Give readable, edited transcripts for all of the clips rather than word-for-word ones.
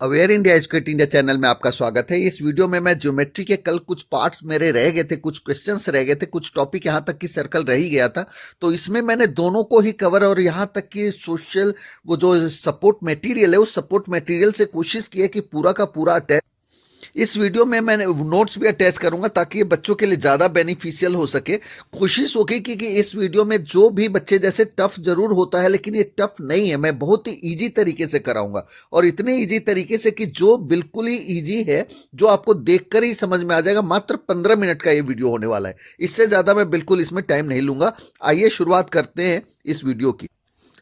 Aware India educate India channel में आपका स्वागत है। इस वीडियो में मैं ज्योमेट्री के कल कुछ पार्ट्स मेरे रह गए थे, कुछ क्वेश्चंस रह गए थे, कुछ टॉपिक यहाँ तक कि सर्कल रह ही गया था। तो इसमें मैंने दोनों को ही कवर और यहाँ तक कि सोशल वो जो सपोर्ट मटेरियल है उस सपोर्ट मटेरियल से कोशिश की है कि पूरा का पूरा अटैच। इस वीडियो में मैंने नोट्स भी अटैच करूंगा ताकि ये बच्चों के लिए ज़्यादा बेनिफिशियल हो सके। कोशिश होगी कि इस वीडियो में जो भी बच्चे जैसे टफ जरूर होता है लेकिन ये टफ नहीं है, मैं बहुत ही इजी तरीके से कराऊंगा और इतने इजी तरीके से कि जो बिल्कुल ही इजी है, जो आपको देखकर ही समझ में आ जाएगा। मात्र 15 मिनट का ये वीडियो होने वाला है, इससे ज़्यादा मैं बिल्कुल इसमें टाइम नहीं लूंगा। आइए शुरुआत करते हैं इस वीडियो की।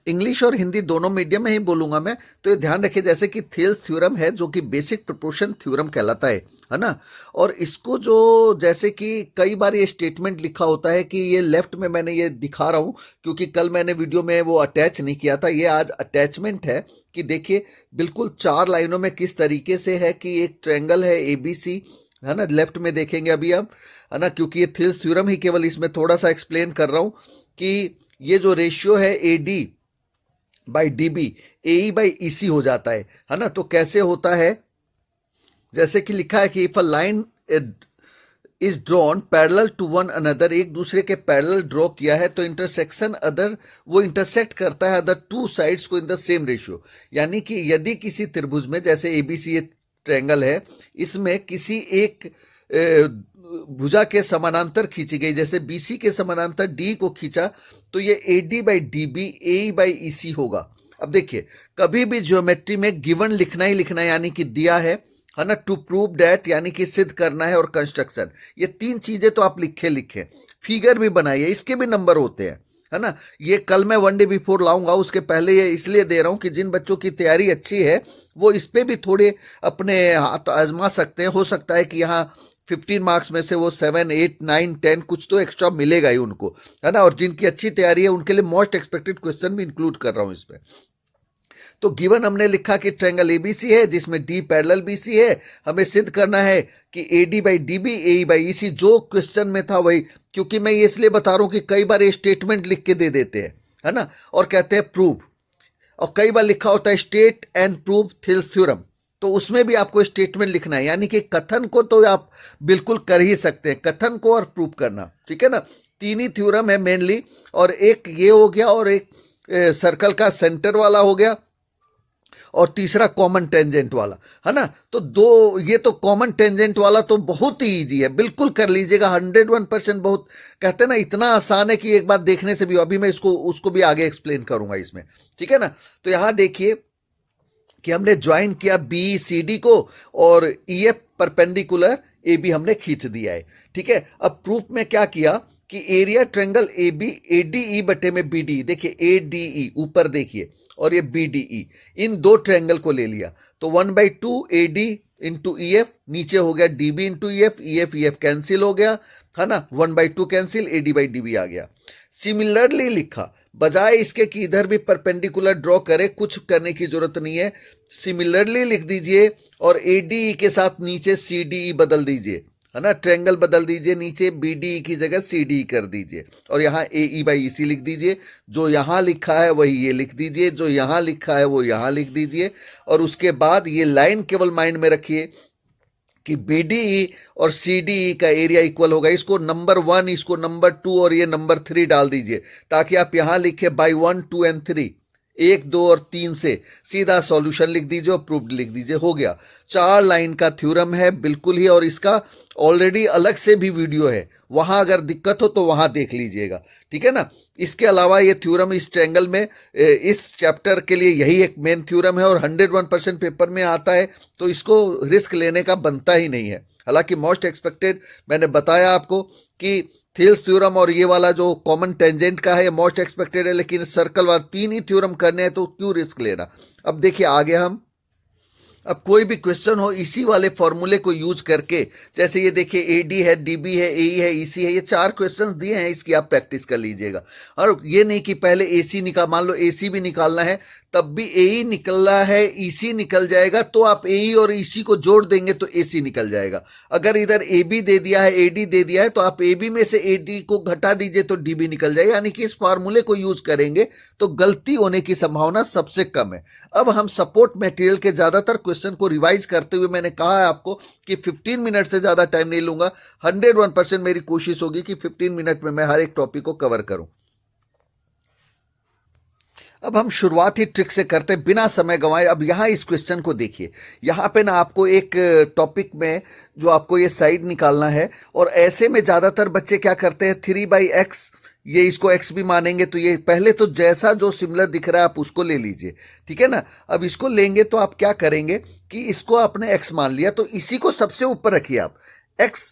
इंग्लिश और हिंदी दोनों मीडियम में ही बोलूंगा मैं, तो ये ध्यान रखिए जैसे कि थेल्स थ्योरम है जो कि बेसिक प्रोपोर्शन थ्योरम कहलाता है ना। और इसको जो जैसे कि कई बार ये स्टेटमेंट लिखा होता है कि ये लेफ्ट में मैंने ये दिखा रहा हूं क्योंकि कल मैंने वीडियो में वो अटैच नहीं किया था, ये आज अटैचमेंट है कि देखिए बिल्कुल 4 लाइनों में किस तरीके से है कि एक ट्रायंगल है ABC, है ना। लेफ्ट में देखेंगे अभी आप, है ना, क्योंकि ये थेल्स थ्योरम ही केवल इसमें थोड़ा सा एक्सप्लेन कर रहा हूं कि ये जो रेशियो है AD by DB AE by EC हो जाता है ना। तो कैसे होता है, जैसे कि लिखा है कि if a line is drawn parallel to one another, एक दूसरे के पैरेलल ड्रॉ किया है तो इंटरसेक्शन अदर, वो इंटरसेक्ट करता है अदर टू साइड्स को इन द सेम रेशियो। यानी कि यदि किसी त्रिभुज में जैसे ABC ट्रायंगल है, इसमें किसी एक भुजा के समानांतर खींची गई, जैसे BC के समानांतर D को खींचा तो ये AD by DB AE by EC होगा। अब देखिए कभी भी ज्योमेट्री में गिवन लिखना ही लिखना है, यानी कि दिया है ना, टू प्रूव डैट यानी कि सिद्ध करना है, और कंस्ट्रक्शन, ये 3 चीजें तो आप लिखे। फिगर भी बनाइए, इसके भी नंबर होते हैं, है ना। ये कल मैं 1 डे बिफोर लाऊंगा, उसके पहले ये इसलिए दे रहा हूं कि जिन बच्चों की तैयारी अच्छी है वो इस पे भी थोड़े अपने हाथ आजमा सकते हैं। हो सकता है कि यहाँ 15 मार्क्स में से वो 7, 8, 9, 10 कुछ तो एक्स्ट्रा मिलेगा ही उनको, है ना। और जिनकी अच्छी तैयारी है उनके लिए मोस्ट एक्सपेक्टेड क्वेश्चन भी इंक्लूड कर रहा हूं इसमें। तो गिवन हमने लिखा कि ट्रायंगल ABC है जिसमें D पैरेलल BC है, हमें सिद्ध करना है कि AD by DB AE by EC, जो क्वेश्चन में था वही। क्योंकि मैं ये इसलिए बता रहा हूं कि कई बार ये स्टेटमेंट लिख के दे देते हैं, है ना, और कहते हैं प्रूव, और कई बार लिखा होता है state and prove Thales theorem, तो उसमें भी आपको स्टेटमेंट लिखना है। यानी कि कथन को तो आप बिल्कुल कर ही सकते हैं, कथन को और प्रूव करना, ठीक है ना। 3 ही थ्योरम है मेनली, और एक ये हो गया, और एक सर्कल का सेंटर वाला हो गया, और तीसरा कॉमन टेंजेंट वाला, है ना। तो दो, ये तो कॉमन टेंजेंट वाला तो बहुत ही इजी है, बिल्कुल कर लीजिएगा 101%। बहुत कहते हैं ना इतना आसान है कि एक बार देखने से भी, अभी मैं उसको भी आगे एक्सप्लेन करूंगा इसमें, ठीक है ना। तो यहां देखिए कि हमने ज्वाइन किया BCD को, और EF परपेंडिकुलर AB हमने खींच दिया है, ठीक है। अब प्रूफ में क्या किया कि एरिया ट्रायंगल AB ADE बटे में BD, देखिए ADE ऊपर देखिए, और ये BDE, इन 2 ट्रायंगल को ले लिया तो 1/2 AD इंटू EF, नीचे हो गया DB इंटू EF कैंसिल हो गया, है ना। 1/2 कैंसिल, AD बाई DB आ गया। सिमिलरली लिखा, बजाय इसके कि इधर भी परपेंडिकुलर ड्रॉ करे, कुछ करने की जरूरत नहीं है, सिमिलरली लिख दीजिए, और ADE के साथ नीचे CDE बदल दीजिए, है ना। ट्रायंगल बदल दीजिए, नीचे BDE की जगह CDE कर दीजिए, और यहाँ AE बाई EC लिख दीजिए। जो यहाँ लिखा है वही ये लिख दीजिए, जो यहाँ लिखा है वो यहाँ लिख दीजिए। और उसके बाद ये लाइन केवल माइंड में रखिए कि BDE और CDE का एरिया इक्वल होगा। इसको नंबर 1, इसको नंबर 2 और ये नंबर 3 डाल दीजिए, ताकि आप यहां लिखे बाई 1, 2 एंड 3, 1, 2 और 3 से सीधा सॉल्यूशन लिख दीजिए और प्रूफ लिख दीजिए, हो गया। 4 लाइन का थ्योरम है बिल्कुल ही, और इसका ऑलरेडी अलग से भी वीडियो है, वहां अगर दिक्कत हो तो वहां देख लीजिएगा, ठीक है ना। इसके अलावा ये थ्योरम इस ट्रायंगल में, इस चैप्टर के लिए यही एक मेन थ्योरम है, और 101% पेपर में आता है, तो इसको रिस्क लेने का बनता ही नहीं है। हालांकि मोस्ट एक्सपेक्टेड मैंने बताया आपको कि थेल्स थ्योरम और ये वाला जो कॉमन टेंजेंट का है मोस्ट एक्सपेक्टेड है, लेकिन सर्कल वाला 3 ही थ्योरम करने हैं तो क्यों रिस्क लेना। अब देखिए आगे हम, अब कोई भी क्वेश्चन हो इसी वाले फॉर्मूले को यूज करके, जैसे ये देखिए AD है, DB है, AE है, EC है, ये 4 क्वेश्चंस दिए हैं, इसकी आप प्रैक्टिस कर लीजिएगा। और ये नहीं कि पहले AC निकाल, मान लो AC भी निकालना है तब भी एई निकल रहा है, ईसी निकल जाएगा, तो आप एई और ईसी को जोड़ देंगे तो एसी निकल जाएगा। अगर इधर एबी दे दिया है, एडी दे दिया है, तो आप एबी में से एडी को घटा दीजिए तो डीबी निकल जाएगा। यानी कि इस फार्मूले को यूज करेंगे तो गलती होने की संभावना सबसे कम है। अब हम सपोर्ट मटेरियल के ज्यादातर क्वेश्चन को रिवाइज करते हुए मैंने कहा है आपको कि 15 मिनट से ज्यादा टाइम नहीं लूंगा। 101% मेरी कोशिश होगी कि 15 मिनट में मैं हर एक टॉपिक को कवर करूं। अब हम शुरुआत ही ट्रिक से करते हैं बिना समय गंवाए। अब यहाँ इस क्वेश्चन को देखिए, यहाँ पे ना आपको एक टॉपिक में जो आपको ये साइड निकालना है, और ऐसे में ज्यादातर बच्चे क्या करते हैं 3/x, ये इसको x भी मानेंगे, तो ये पहले तो जैसा जो सिमिलर दिख रहा है आप उसको ले लीजिए, ठीक है ना। अब इसको लेंगे तो आप क्या करेंगे कि इसको आपने x मान लिया, तो इसी को सबसे ऊपर रखिए आप, x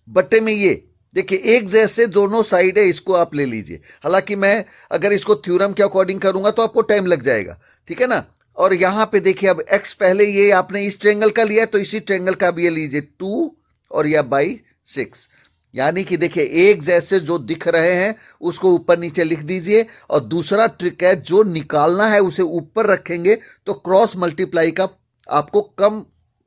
बटे में ये देखिए एक जैसे दोनों साइड है, इसको आप ले लीजिए। हालांकि मैं अगर इसको थ्योरम के अकॉर्डिंग करूंगा तो आपको टाइम लग जाएगा, ठीक है ना। और यहां पे देखिए अब x पहले ये आपने इस ट्रायंगल का लिया, तो इसी ट्रायंगल का भी ये लीजिए 2 और या बाई 6। यानी कि देखिए एक जैसे जो दिख रहे हैं उसको ऊपर नीचे लिख दीजिए। और दूसरा ट्रिक है, जो निकालना है उसे ऊपर रखेंगे तो क्रॉस मल्टीप्लाई का आपको कम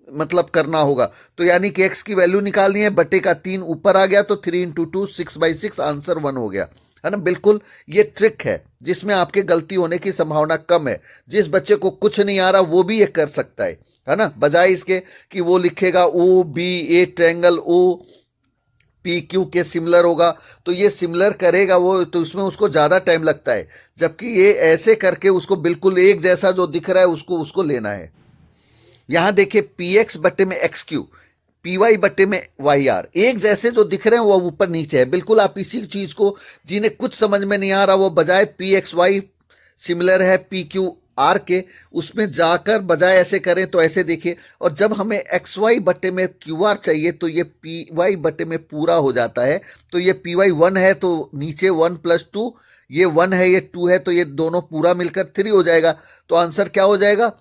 मतलब करना होगा। तो यानी कि x की वैल्यू निकालनी है, बटे का 3 ऊपर आ गया तो 3 इंटू 2 6/6, आंसर 1 हो गया, है ना। बिल्कुल ये ट्रिक है जिसमें आपके गलती होने की संभावना कम है। जिस बच्चे को कुछ नहीं आ रहा वो भी ये कर सकता है ना, बजाय इसके कि वो लिखेगा O B A triangle O P Q के सिमिलर होगा, तो ये सिमिलर करेगा वो, तो उसमें उसको ज्यादा टाइम लगता है। जबकि ये ऐसे करके उसको बिल्कुल एक जैसा जो दिख रहा है उसको लेना है। यहां देखिए px बटे में xq, py बटे में yr, एक जैसे जो दिख रहे हैं वो ऊपर नीचे है। बिल्कुल आप इसी चीज को, जिन्हें कुछ समझ में नहीं आ रहा वो बजाय pxy सिमिलर है pqr के, उसमें जाकर बजाय ऐसे करें तो ऐसे देखिए। और जब हमें xy बटे में qr चाहिए तो ये py बटे में पूरा हो जाता है। तो ये py 1 है तो नीचे 1 + 2, ये 1 है ये 2 है, तो ये दोनों पूरा मिलकर 3 हो जाएगा। तो आंसर क्या हो जाएगा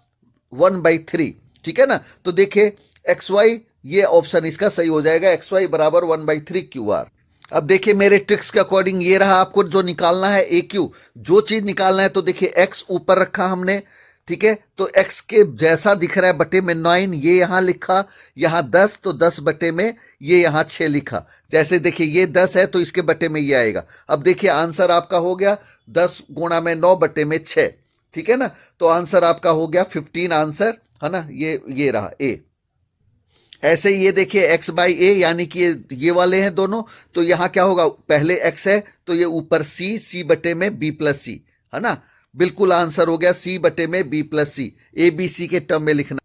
1/3, ठीक है ना। तो देखिए XY ये ऑप्शन इसका सही हो जाएगा, XY बराबर 1/3 QR। अब देखिए मेरे ट्रिक्स के अकॉर्डिंग ये रहा, आपको जो निकालना है AQ, जो चीज निकालना है तो देखिए X ऊपर रखा हमने, ठीक है। तो X के जैसा दिख रहा है बटे में 9, ये यहां लिखा, यहां 10 तो 10 बटे में ये यहां 6 लिखा। जैसे देखिए ये 10 है तो इसके बटे में ये आएगा। अब देखिए आंसर आपका हो गया 10 गुणा में 9 बटे में 6, ठीक है ना। तो आंसर आपका हो गया 15 आंसर, है ना। ये रहा ए। ऐसे ही ये देखिए x/a, यानी कि ये वाले हैं दोनों, तो यहां क्या होगा, पहले x है तो ये ऊपर c बटे में b + c, है ना। बिल्कुल आंसर हो गया c बटे में b + c, ABC के टर्म में लिखना।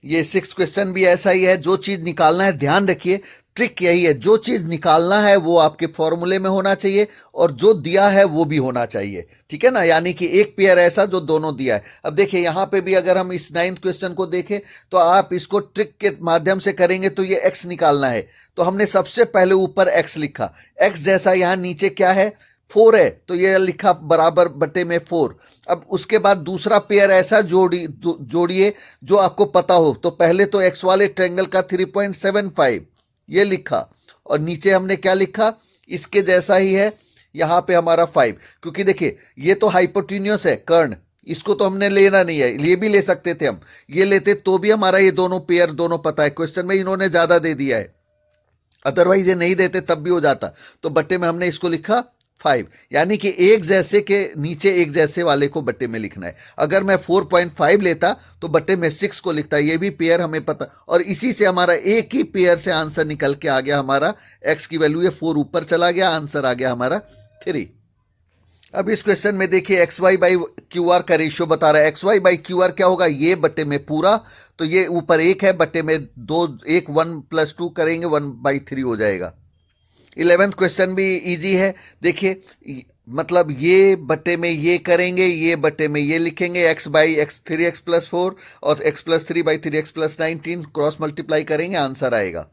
ये 6 क्वेश्चन भी ऐसा ही है, जो चीज निकालना है ध्यान रखिए, ट्रिक यही है, जो चीज निकालना है वो आपके फॉर्मूले में होना चाहिए और जो दिया है वो भी होना चाहिए, ठीक है ना। यानी कि एक पेयर ऐसा जो दोनों दिया है। अब देखिए यहां पे भी अगर हम इस 9th क्वेश्चन को देखें तो आप इसको ट्रिक के माध्यम से करेंगे तो ये x निकालना है। तो हमने सबसे पहले ऊपर x लिखा, x जैसा यहां नीचे क्या है 4 है, तो ये लिखा बराबर बटे में 4। अब उसके बाद दूसरा पेयर ऐसा जोड़िए जो आपको पता हो। तो पहले तो x वाले ट्रायंगल का 3.75 ये लिखा, और नीचे हमने क्या लिखा, इसके जैसा ही है यहां पे हमारा 5, क्योंकि देखिए ये तो हाइपोटेन्यूस है कर्ण, इसको तो हमने लेना नहीं है, ये भी ले सकते थे हम, ये लेते तो भी हमारा ये दोनों पेयर दोनों पता है। क्वेश्चन में इन्होंने ज्यादा दे दिया है, अदरवाइज ये नहीं देते तब भी हो जाता। तो बटे में हमने इसको लिखा 5, यानी कि एक जैसे के नीचे एक जैसे वाले को बटे में लिखना है। अगर मैं 4.5 लेता तो बटे में 6 को लिखता, ये भी पेयर हमें पता, और इसी से हमारा एक ही पेयर से आंसर निकल के आ गया। हमारा x की वैल्यू ये 4 ऊपर चला गया, आंसर आ गया हमारा 3। अब इस क्वेश्चन में देखिए XY/QR का रेशियो बता रहा है। XY/QR क्या होगा, ये बटे में पूरा, तो ये ऊपर 1 है बटे में 2, 1 + 2 करेंगे 1/3 हो जाएगा। 11th क्वेश्चन भी इजी है, देखिए मतलब ये बटे में ये करेंगे, ये बटे में ये लिखेंगे, x/x 3x + 4 और x + 3/3x + 19 क्रॉस मल्टीप्लाई करेंगे, आंसर आएगा।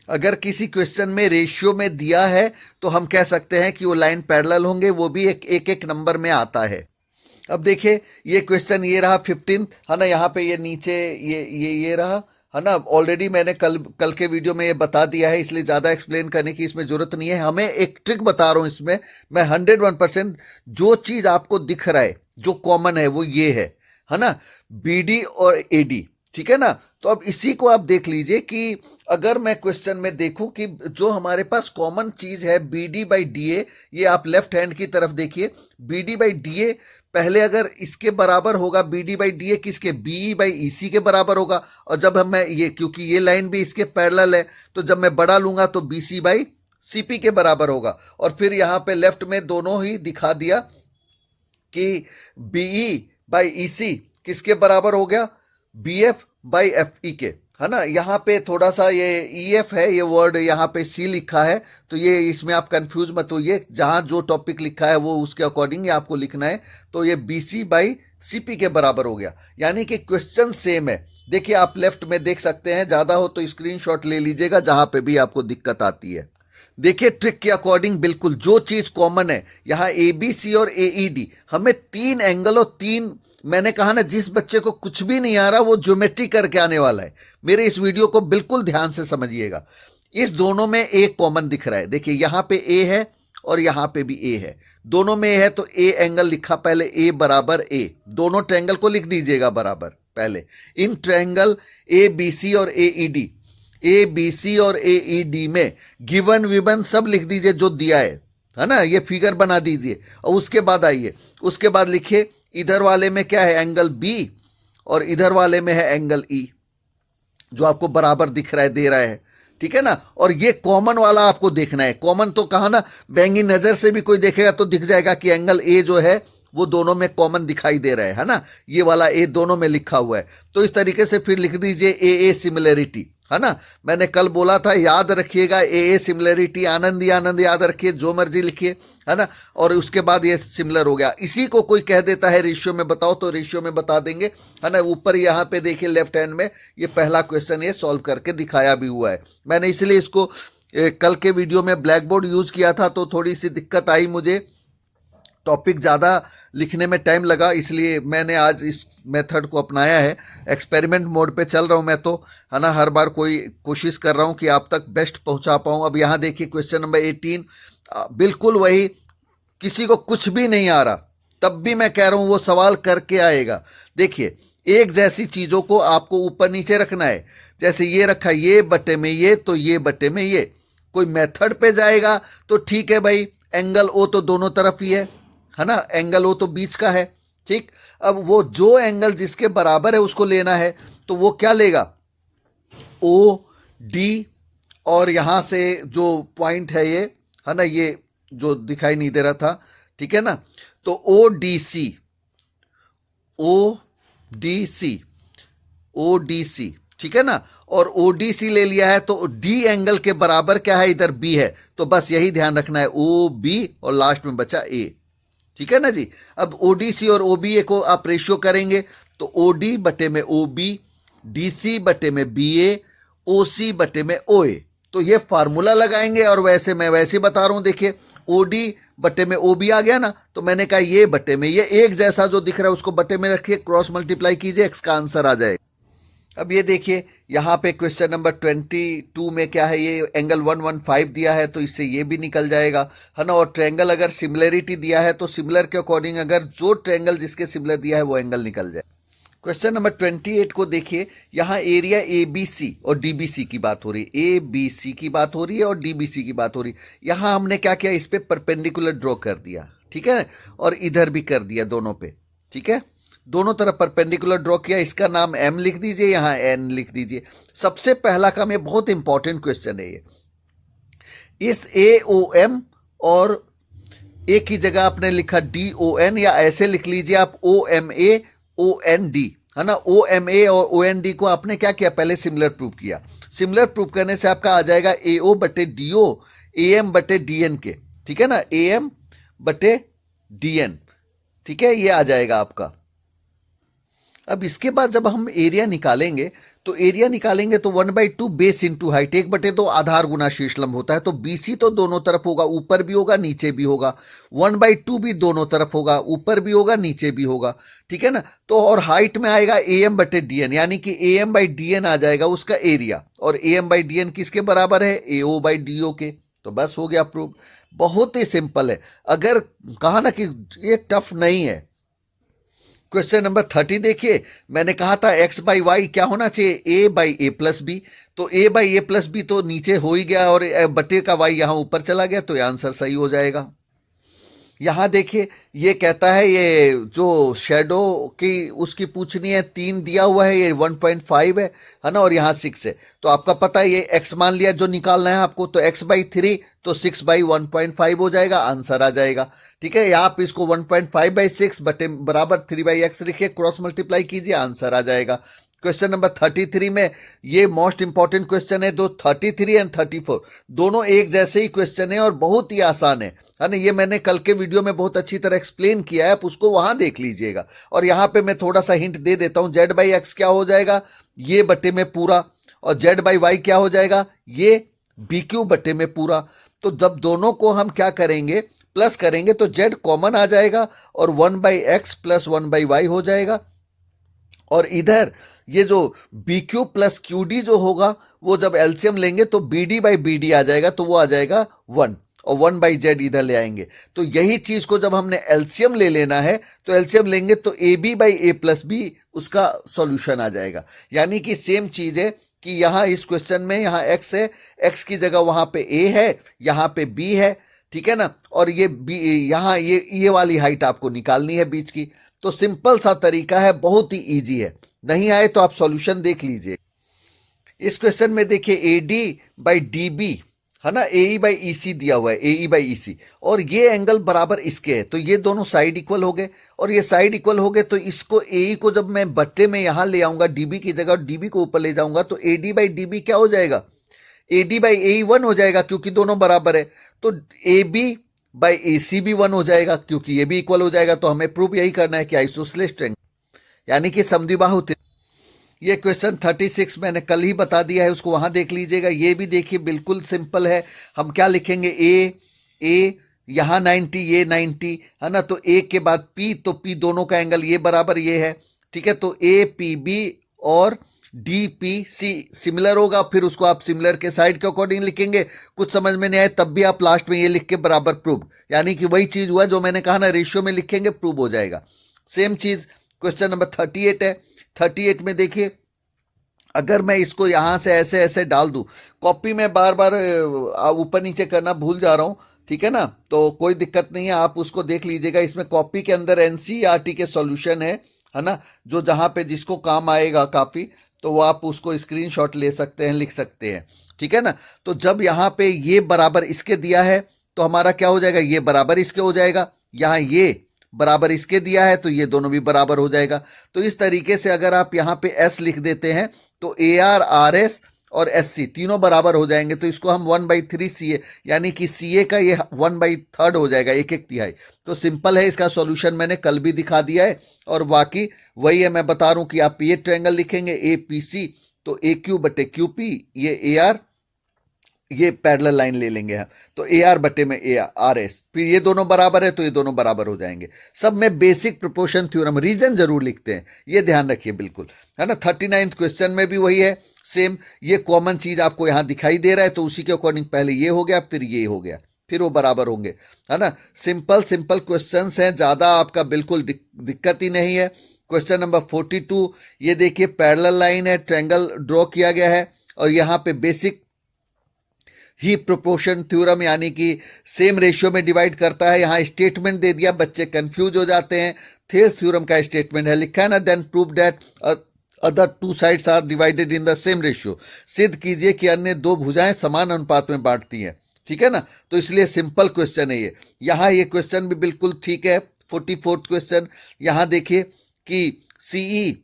अगर किसी क्वेश्चन में रेशियो में दिया है तो हम कह सकते हैं कि वो लाइन पैरेलल होंगे, वो भी एक नंबर में आता है। अब देखिए ये क्वेश्चन ये रहा 15, है ना। यहाँ पे ये नीचे ये रहा, है ना। ऑलरेडी मैंने कल के वीडियो में ये बता दिया है, इसलिए ज्यादा एक्सप्लेन करने की इसमें जरूरत नहीं है। हमें एक ट्रिक बता रहा हूं इसमें मैं 101%, जो चीज आपको दिख रहा है जो कॉमन है वो ये है ना, BD और AD, ठीक है ना। तो अब इसी को आप देख लीजिए कि अगर मैं क्वेश्चन में देखूं कि जो हमारे पास कॉमन चीज है BD/DA, ये आप लेफ्ट हैंड की तरफ देखिए, BD/DA पहले अगर इसके बराबर होगा, BD/DA किसके, BE/EC के बराबर होगा। और जब हम मैं ये, क्योंकि ये लाइन भी इसके पैरेलल है, तो जब मैं बड़ा लूंगा तो BC/CP के बराबर होगा। और फिर यहां पे लेफ्ट में दोनों ही दिखा दिया कि BE/EC किसके बराबर हो गया, BF/FE के, है ना। यहाँ पे थोड़ा सा ये EF है, ये वर्ड यहाँ पे C लिखा है, तो ये इसमें आप कंफ्यूज मत होइए, जहाँ जो टॉपिक लिखा है वो उसके अकॉर्डिंग ही आपको लिखना है। तो ये BC/CP के बराबर हो गया, यानी कि क्वेश्चन सेम है। देखिए आप लेफ्ट में देख सकते हैं, ज्यादा हो तो स्क्रीनशॉट ले लीजिएगा जहां पे भी आपको दिक्कत आती है। देखिए ट्रिक के अकॉर्डिंग बिल्कुल जो चीज कॉमन है, यहां ABC और AED, हमें 3 एंगल और 3, मैंने कहा ना, जिस बच्चे को कुछ भी नहीं आ रहा वो ज्योमेट्री करके आने वाला है। मेरे इस वीडियो को बिल्कुल ध्यान से समझिएगा। इस दोनों में एक कॉमन दिख रहा है, देखिए यहां पे A है और यहां पे भी A है, दोनों में A है, तो A एंगल लिखा पहले, A बराबर A, दोनों ट्रायंगल को लिख दीजिएगा बराबर पहले। इन ट्रायंगल ABC और ABC और AED में गिवन विवन सब लिख दीजिए जो दिया है ना, ये फिगर बना दीजिए। और उसके बाद आइए, उसके बाद लिखिए इधर वाले में क्या है, एंगल B, और इधर वाले में है एंगल E, जो आपको बराबर दिख रहा है, दे रहा है, ठीक है ना। और ये कॉमन वाला आपको देखना है। कॉमन तो कहा ना, बैंगी नजर से भी कोई देखेगा तो दिख जाएगा कि एंगल A जो है वो दोनों में कॉमन दिखाई दे रहा है ना, ये वाला A दोनों में लिखा हुआ है। तो इस तरीके से फिर लिख दीजिए AA सिमिलरिटी, है ना। मैंने कल बोला था, याद रखिएगा, AA सिमिलरिटी, आनंद ही आनंद याद रखिए, जो मर्जी लिखिए, है ना। और उसके बाद ये सिमिलर हो गया। इसी को कोई कह देता है रेशियो में बताओ, तो रेशियो में बता देंगे, है ना। ऊपर यहाँ पे देखिए लेफ्ट हैंड में ये पहला क्वेश्चन ये सॉल्व करके दिखाया भी हुआ है। मैंने इसलिए इसको कल के वीडियो में ब्लैक बोर्ड यूज किया था, तो थोड़ी सी दिक्कत आई मुझे, टॉपिक ज़्यादा लिखने में टाइम लगा, इसलिए मैंने आज इस मेथड को अपनाया है। एक्सपेरिमेंट मोड पे चल रहा हूँ मैं तो, है ना। हर बार कोशिश कर रहा हूँ कि आप तक बेस्ट पहुँचा पाऊँ। अब यहाँ देखिए क्वेश्चन नंबर 18, बिल्कुल वही, किसी को कुछ भी नहीं आ रहा तब भी मैं कह रहा हूँ वो सवाल करके आएगा। देखिए एक जैसी चीज़ों को आपको ऊपर नीचे रखना है, जैसे ये रखा, ये बटे में ये, तो ये बटे में ये। कोई मेथड पे जाएगा तो ठीक है भाई, एंगल O तो दोनों तरफ ही है ना, एंगल O तो बीच का है, ठीक। अब वो जो एंगल जिसके बराबर है उसको लेना है, तो वो क्या लेगा, OD, और यहां से जो पॉइंट है ये, है ना, ये जो दिखाई नहीं दे रहा था, ठीक है ना, तो ODC, ठीक है ना। और ODC ले लिया है, तो D एंगल के बराबर क्या है, इधर B है, तो बस यही ध्यान रखना है, OB, और लास्ट में बचा A, ठीक है ना जी। अब ODC और OBA को आप रेशियो करेंगे, तो OD बटे में OB, DC बटे में BA, OC बटे में OA। तो ये फार्मूला लगाएंगे, और वैसे मैं वैसे बता रहा हूं, देखिए OD बटे में OB आ गया ना, तो मैंने कहा ये बटे में ये, एक जैसा जो दिख रहा है उसको बटे में रखिए, क्रॉस मल्टीप्लाई कीजिए, x का आंसर आ जाएगा। अब ये देखिए यहाँ पे क्वेश्चन नंबर 22 में क्या है, ये एंगल 115 दिया है, तो इससे ये भी निकल जाएगा, है ना। और ट्रायंगल अगर सिमिलरिटी दिया है तो सिमिलर के अकॉर्डिंग अगर जो ट्रायंगल जिसके सिमिलर दिया है वो एंगल निकल जाए। क्वेश्चन नंबर 28 को देखिए, यहाँ एरिया ABC और DBC की बात हो रही है, ABC की बात हो रही है और DBC की बात हो रही है। यहाँ हमने क्या किया, इस पे परपेंडिकुलर ड्रॉ कर दिया, ठीक है, और इधर भी कर दिया दोनों पे, ठीक है, दोनों तरफ परपेंडिकुलर ड्रॉ किया। इसका नाम M लिख दीजिए, यहाँ N लिख दीजिए। सबसे पहला काम, ये बहुत इंपॉर्टेंट क्वेश्चन है ये, इस AOM और A की जगह आपने लिखा DON, या ऐसे लिख लीजिए आप OMA OND, है ना। OMA और OND को आपने क्या किया, पहले सिमिलर प्रूव किया। सिमिलर प्रूव करने से आपका आ जाएगा AO बटे DO, AM बटे DN के, ठीक है ना, AM बटे DN, ठीक है, ये आ जाएगा आपका। अब इसके बाद जब हम एरिया निकालेंगे, तो एरिया निकालेंगे तो 1/2 बेस इंटू हाइट, 1/2 आधार गुना शीर्ष लंब होता है, तो BC तो दोनों तरफ होगा, ऊपर भी होगा नीचे भी होगा, 1/2 भी दोनों तरफ होगा, ऊपर भी होगा नीचे भी होगा, ठीक है ना। तो और हाइट में आएगा AM बटे DN, यानी कि AM/DN आ जाएगा उसका एरिया, और AM/DN किसके बराबर है, AO/DO के। तो बस हो गया प्रूव, बहुत ही सिंपल है। अगर कहा ना कि ये टफ नहीं है, क्वेश्चन नंबर 30 देखिए, मैंने कहा था एक्स बाई वाई क्या होना चाहिए, ए बाई ए प्लस बी। तो ए बाई ए प्लस बी तो नीचे हो ही गया और बटे का वाई यहां ऊपर चला गया, तो ये आंसर सही हो जाएगा। यहां देखिए, ये कहता है ये जो शेडो की उसकी पूछनी है, 3 दिया हुआ है, ये 1.5 है ना, और यहाँ 6 है। तो आपका पता है ये x मान लिया जो निकालना है आपको, तो x बाई 3 तो 6 बाई 1.5 हो जाएगा, आंसर आ जाएगा। ठीक है, या आप इसको 1.5 बाई 6 बटे बराबर 3 बाई एक्स लिखिए, क्रॉस मल्टीप्लाई कीजिए, आंसर आ जाएगा। क्वेश्चन नंबर 33 में ये मोस्ट इंपॉर्टेंट क्वेश्चन है, दो 33 एंड 34 दोनों एक जैसे ही क्वेश्चन है और बहुत ही आसान है ना। ये मैंने कल के वीडियो में बहुत अच्छी तरह एक्सप्लेन किया है, आप उसको वहां देख लीजिएगा। और यहां पे मैं थोड़ा सा हिंट दे देता हूं, जेड बाई एक्स क्या हो जाएगा, ये बटे में पूरा, और जेड बाई वाई क्या हो जाएगा, ये बी क्यू बटे में पूरा। तो जब दोनों को हम क्या करेंगे, प्लस करेंगे, तो जेड कॉमन आ जाएगा और 1 by x plus 1 by y हो जाएगा। और इधर ये जो b q plus q d जो होगा, वो जब एलसीएम लेंगे तो b d by b d आ जाएगा, तो वो आ जाएगा 1, और 1 बाई जेड इधर ले आएंगे। तो यही चीज को जब हमने एलसीएम ले लेना है, तो एलसीएम लेंगे तो A B by A plus B उसका सॉल्यूशन आ जाएगा। यानी कि सेम चीज है कि यहां इस क्वेश्चन में यहां एक्स है, एक्स की जगह वहां पे ए है, यहां पे बी है, ठीक है ना, और ये बी, यहां ये वाली हाइट आपको निकालनी है बीच की। तो सिंपल सा तरीका है, बहुत ही इजी है। नहीं आए तो आप सॉल्यूशन देख लीजिए। इस क्वेश्चन में देखिए A D by D B है ना, ए ई बाई ई सी दिया हुआ है, ए ई बाई ई सी, और ये एंगल बराबर इसके है, तो ये दोनों साइड इक्वल हो गए। और ये साइड इक्वल हो गए, तो इसको ए ई को जब मैं बट्टे में यहां ले आऊंगा डीबी की जगह, और डीबी को ऊपर ले जाऊंगा, तो A D by D B क्या हो जाएगा, ए डी बाई ए ई 1 हो जाएगा, क्योंकि दोनों बराबर है। तो ए बी बाई ए सी भी 1 हो जाएगा, क्योंकि ये भी इक्वल हो जाएगा। तो हमें प्रूव यही करना है कि आइसोसेलेस ट्रायंगल यानी कि समद्विबाहु। ये क्वेश्चन 36 मैंने कल ही बता दिया है, उसको वहां देख लीजिएगा। ये भी देखिए बिल्कुल सिंपल है। हम क्या लिखेंगे, ए यहां 90, ये 90 है ना, तो ए के बाद पी, तो पी दोनों का एंगल ये बराबर ये है, ठीक है। तो ए पी बी और डी पी सी सिमिलर होगा, फिर उसको आप सिमिलर के साइड के अकॉर्डिंग लिखेंगे। कुछ समझ में नहीं आए तब भी आप लास्ट में ये लिख के बराबर प्रूव, यानी कि वही चीज हुआ जो मैंने कहा ना, रेशियो में लिखेंगे प्रूव हो जाएगा। सेम चीज क्वेश्चन नंबर 38 है। 38 में देखिए, अगर मैं इसको यहां से ऐसे ऐसे डाल दूं, कॉपी में बार बार ऊपर नीचे करना भूल जा रहा हूं, ठीक है ना, तो कोई दिक्कत नहीं है, आप उसको देख लीजिएगा। इसमें कॉपी के अंदर एनसीईआरटी के सॉल्यूशन है ना, जो जहां पे जिसको काम आएगा काफी, तो वो आप उसको स्क्रीनशॉट ले सकते हैं, लिख सकते हैं, ठीक है ना। तो जब यहाँ पे ये बराबर इसके दिया है, तो हमारा क्या हो जाएगा, ये बराबर इसके हो जाएगा। यहाँ ये बराबर इसके दिया है, तो ये दोनों भी बराबर हो जाएगा। तो इस तरीके से अगर आप यहाँ पे एस लिख देते हैं, तो ए आर आर एस और एस सी तीनों बराबर हो जाएंगे। तो इसको हम 1/3 सी ए, यानी कि सी ए का ये 1/3 हो जाएगा, 1/3। तो सिंपल है, इसका सॉल्यूशन मैंने कल भी दिखा दिया है, और बाकी वही है। मैं बता रहा हूं कि आप ये ट्रायंगल लिखेंगे ए पी सी, तो ए क्यू बटे क्यू पी, ये ए आर, ये पैरेलल लाइन ले लेंगे हम, तो ए आर बटे में ए आर एस, फिर ये दोनों बराबर है, तो ये दोनों बराबर हो जाएंगे। सब में बेसिक प्रोपोर्शन थ्योरम, रीजन जरूर लिखते हैं, ये ध्यान रखिए बिल्कुल, है ना। 39 क्वेश्चन में भी वही है, सेम ये कॉमन चीज आपको यहां दिखाई दे रहा है, तो उसी के अकॉर्डिंग पहले ये हो गया, फिर ये हो गया, फिर वो बराबर होंगे, है ना। सिंपल सिंपल क्वेश्चंस हैं, ज्यादा आपका बिल्कुल दिक्कत ही नहीं है। क्वेश्चन नंबर 42, ये देखिए पैरेलल लाइन है, ट्रायंगल ड्रॉ किया गया है, और यहाँ पे बेसिक ही प्रोपोर्शन थ्योरम, यानी कि सेम रेशियो में डिवाइड करता है। यहाँ स्टेटमेंट दे दिया, बच्चे कंफ्यूज हो जाते हैं। थेल्स थ्योरम का स्टेटमेंट है, लिखा है ना, then prove that other two sides are divided in the same ratio. सिद्ध कीजिए कि अन्य दो भुजाएं समान अनुपात में बांटती हैं, ठीक है ना। तो इसलिए सिंपल क्वेश्चन है ये। यहाँ ये क्वेश्चन भी बिल्कुल ठीक है। 44th क्वेश्चन, यहाँ देखिए कि सीई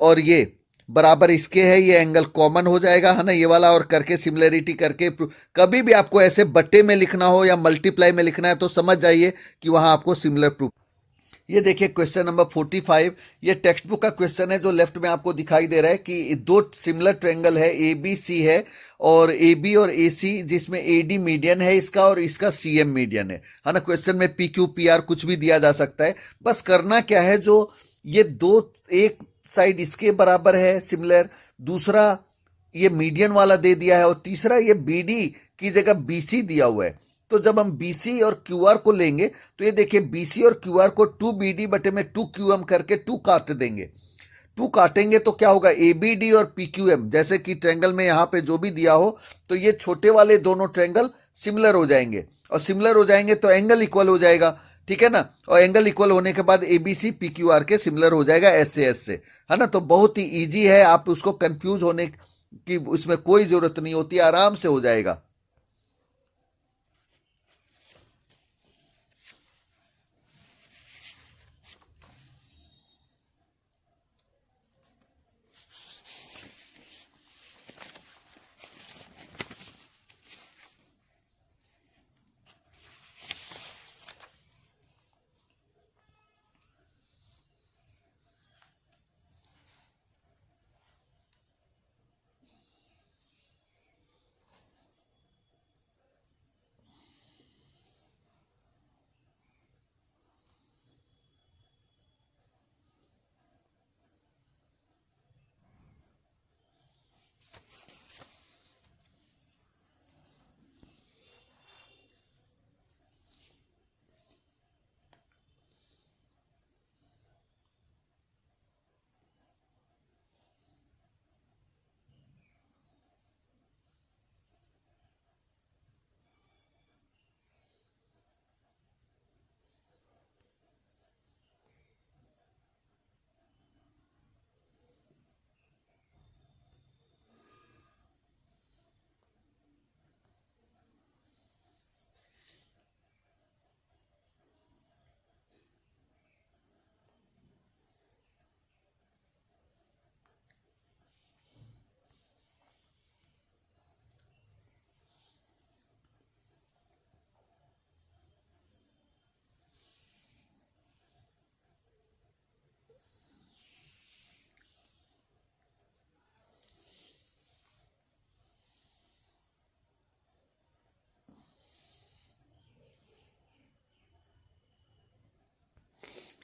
और ये बराबर इसके है, ये एंगल कॉमन हो जाएगा, है ना, ये वाला, और करके सिमिलरिटी करके। कभी भी आपको ऐसे बट्टे में लिखना हो या मल्टीप्लाई में लिखना है, तो समझ जाइए कि वहां आपको सिमिलर प्रूफ। ये देखिए क्वेश्चन नंबर 45, ये टेक्स्ट बुक का क्वेश्चन है, जो लेफ्ट में आपको दिखाई दे रहा है कि दो सिमिलर ट्रायंगल है, ए बी सी है, और ए बी और ए सी, जिसमें ए डी मीडियन है इसका, और इसका सी एम मीडियन है ना। क्वेश्चन में पी क्यू पी आर कुछ भी दिया जा सकता है। बस करना क्या है, जो ये दो, एक साइड इसके बराबर है सिमिलर, दूसरा ये मीडियन वाला दे दिया है, और तीसरा ये बी डी की जगह बी सी दिया हुआ है, तो जब हम BC और QR को लेंगे तो ये देखिए BC और QR को 2BD बटे में 2QM करके 2 काट देंगे। 2 काटेंगे तो क्या होगा, ABD और PQM, जैसे कि ट्रायंगल में यहाँ पे जो भी दिया हो, तो ये छोटे वाले दोनों ट्रायंगल सिमिलर हो जाएंगे, और सिमिलर हो जाएंगे तो एंगल इक्वल हो जाएगा, ठीक है ना। और एंगल इक्वल होने के बाद ABC PQR के सिमिलर हो जाएगा S से, है ना। तो बहुत ही इजी है, आप उसको कंफ्यूज होने की उसमें कोई जरूरत नहीं होती, आराम से हो जाएगा।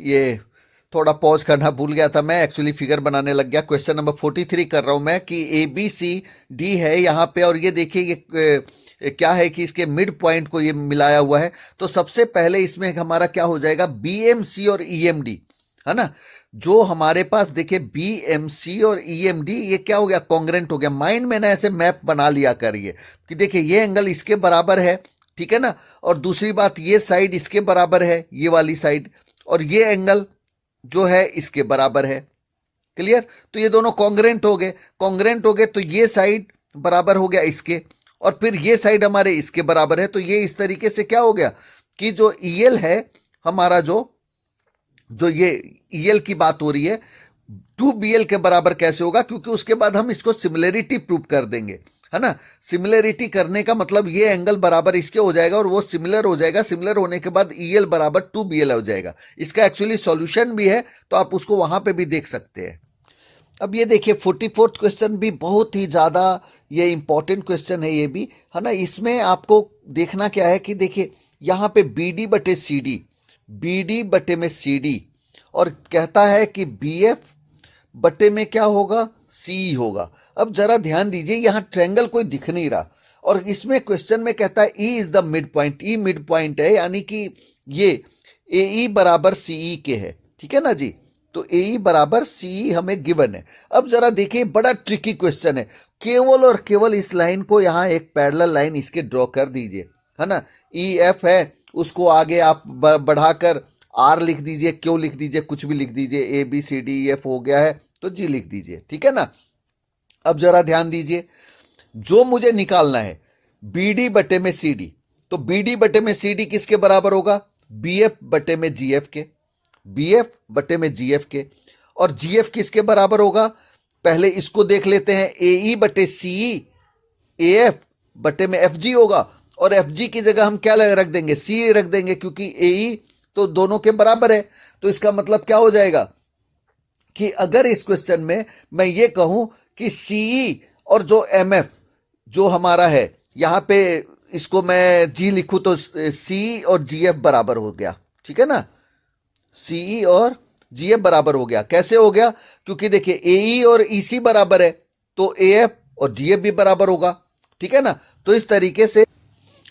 ये थोड़ा पॉज करना भूल गया था मैं, एक्चुअली फिगर बनाने लग गया। क्वेश्चन नंबर 43 कर रहा हूं मैं कि ABCD है यहाँ पे, और ये देखिए ये क्या है कि इसके मिड पॉइंट को ये मिलाया हुआ है। तो सबसे पहले इसमें हमारा क्या हो जाएगा, BMC और EMD, है ना। जो हमारे पास देखिए BMC और EMD, ये क्या हो गया, कॉन्ग्रेंट हो गया। माइंड में ना ऐसे मैप बना लिया करिए कि देखिए ये एंगल इसके बराबर है, ठीक है ना। और दूसरी बात, ये साइड इसके बराबर है, ये वाली साइड, और ये एंगल जो है इसके बराबर है। क्लियर। तो ये दोनों कॉन्ग्रेंट हो गए, कॉन्ग्रेंट हो गए तो ये साइड बराबर हो गया इसके, और फिर ये साइड हमारे इसके बराबर है। तो ये इस तरीके से क्या हो गया कि जो EL है हमारा, जो जो ये EL की बात हो रही है, 2BL के बराबर कैसे होगा, क्योंकि उसके बाद हम इसको सिमिलरिटी प्रूव कर देंगे, है ना। सिमिलरिटी करने का मतलब ये एंगल बराबर इसके हो जाएगा और वो सिमिलर हो जाएगा। सिमिलर होने के बाद EL बराबर 2BL हो जाएगा। इसका एक्चुअली सॉल्यूशन भी है, तो आप उसको वहां पे भी देख सकते हैं। अब ये देखिए 44th क्वेश्चन भी बहुत ही ज़्यादा ये इंपॉर्टेंट क्वेश्चन है, ये भी, है ना। इसमें आपको देखना क्या है कि देखिए यहाँ पे BD बटे CD, BD बटे में CD, और कहता है कि BF बटे में क्या होगा, CE होगा। अब जरा ध्यान दीजिए, यहाँ ट्रायंगल कोई दिख नहीं रहा, और इसमें क्वेश्चन में कहता है E is the mid point. E mid point है, यानी कि ये AE बराबर CE के है, ठीक है ना जी। तो AE बराबर CE हमें गिवन है। अब जरा देखिए, बड़ा ट्रिकी क्वेश्चन है। केवल और केवल इस लाइन को यहाँ एक पैरेलल लाइन इसके ड्रॉ कर दीजिए, है ना। EF है, उसको आगे आप बढ़ाकर R लिख दीजिए, Q लिख दीजिए, कुछ भी लिख दीजिए, ABCDEF हो गया है तो G लिख दीजिए, ठीक है ना। अब जरा ध्यान दीजिए, जो मुझे निकालना है BD बटे में CD, तो BD बटे में CD किसके बराबर होगा, BF बटे में GF के, BF बटे में GF के। और GF किसके बराबर होगा, पहले इसको देख लेते हैं, AE बटे CE, AF बटे में FG होगा, और FG की जगह हम क्या रख देंगे, CE रख देंगे, क्योंकि AE तो दोनों के बराबर है। तो इसका मतलब क्या हो जाएगा कि अगर इस क्वेश्चन में मैं ये कहूं कि CE और जो MF जो हमारा है, यहां पे इसको मैं G लिखूं, तो CE और GF बराबर हो गया, ठीक है ना। CE और GF बराबर हो गया। कैसे हो गया, क्योंकि देखिए AE और EC बराबर है, तो AF और GF भी बराबर होगा, ठीक है ना। तो इस तरीके से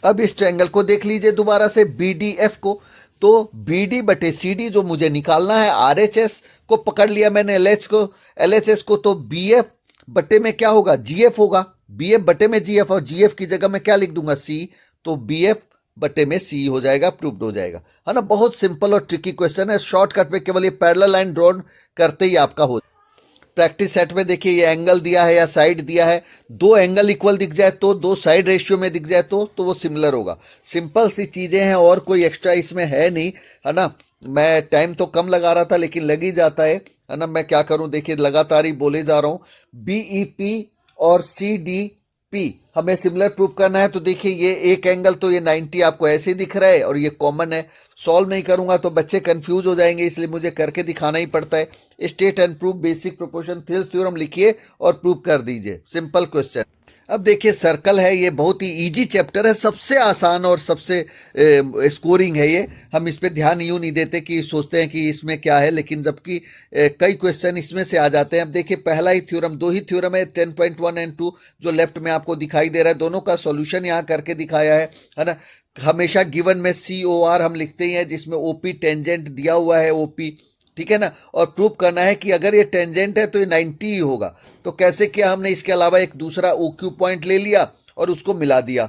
अब इस ट्रायंगल को देख लीजिए दोबारा से BDF को, तो BD बटे CD जो मुझे निकालना है, RHS को पकड़ लिया मैंने, LHS को, तो BF बटे में क्या होगा, GF होगा, BF बटे में GF, और GF की जगह मैं क्या लिख दूंगा, C, तो BF बटे में C हो जाएगा, प्रूव्ड हो जाएगा, है ना। बहुत सिंपल और ट्रिकी क्वेश्चन है, शॉर्टकट में केवल ये पैरेलल लाइन ड्रॉन करते ही आपका हो। प्रैक्टिस सेट में देखिए ये एंगल दिया है या साइड दिया है, दो एंगल इक्वल दिख जाए तो, दो साइड रेशियो में दिख जाए तो वो सिमिलर होगा। सिंपल सी चीजें हैं और कोई एक्स्ट्रा इसमें है नहीं, है ना। मैं टाइम तो कम लगा रहा था लेकिन लग ही जाता है ना। मैं क्या करूं, देखिए लगातार ही बोले जा रहा हूं। BEP और CDP हमें सिमिलर प्रूव करना है, तो देखिए ये एक एंगल तो ये 90 आपको ऐसे दिख रहा है और ये कॉमन है। सॉल्व नहीं करूंगा तो बच्चे कंफ्यूज हो जाएंगे, इसलिए मुझे करके दिखाना ही पड़ता है। State and prove basic proportion theorems theorem लिखिए और प्रूव कर दीजिए, सिंपल क्वेश्चन। अब देखिए सर्कल है, ये बहुत ही इजी चैप्टर है, सबसे आसान और सबसे स्कोरिंग है ये। हम इस पे ध्यान यूं नहीं देते कि सोचते हैं कि इसमें क्या है, लेकिन जबकि कई क्वेश्चन इसमें से आ जाते हैं। अब देखिए पहला ही थ्योरम, दो ही थ्योरम है 10.1 एंड 2 जो लेफ्ट में आपको दिखाई दे रहा है, दोनों का सॉल्यूशन यहाँ करके दिखाया है ना। हमेशा गिवन में COR हम लिखते ही हैं, जिसमें OP टेंजेंट दिया हुआ है, OP, ठीक है ना। और प्रूव करना है कि अगर ये टेंजेंट है तो ये 90 ही होगा। तो कैसे किया हमने, इसके अलावा एक दूसरा OQ पॉइंट ले लिया और उसको मिला दिया,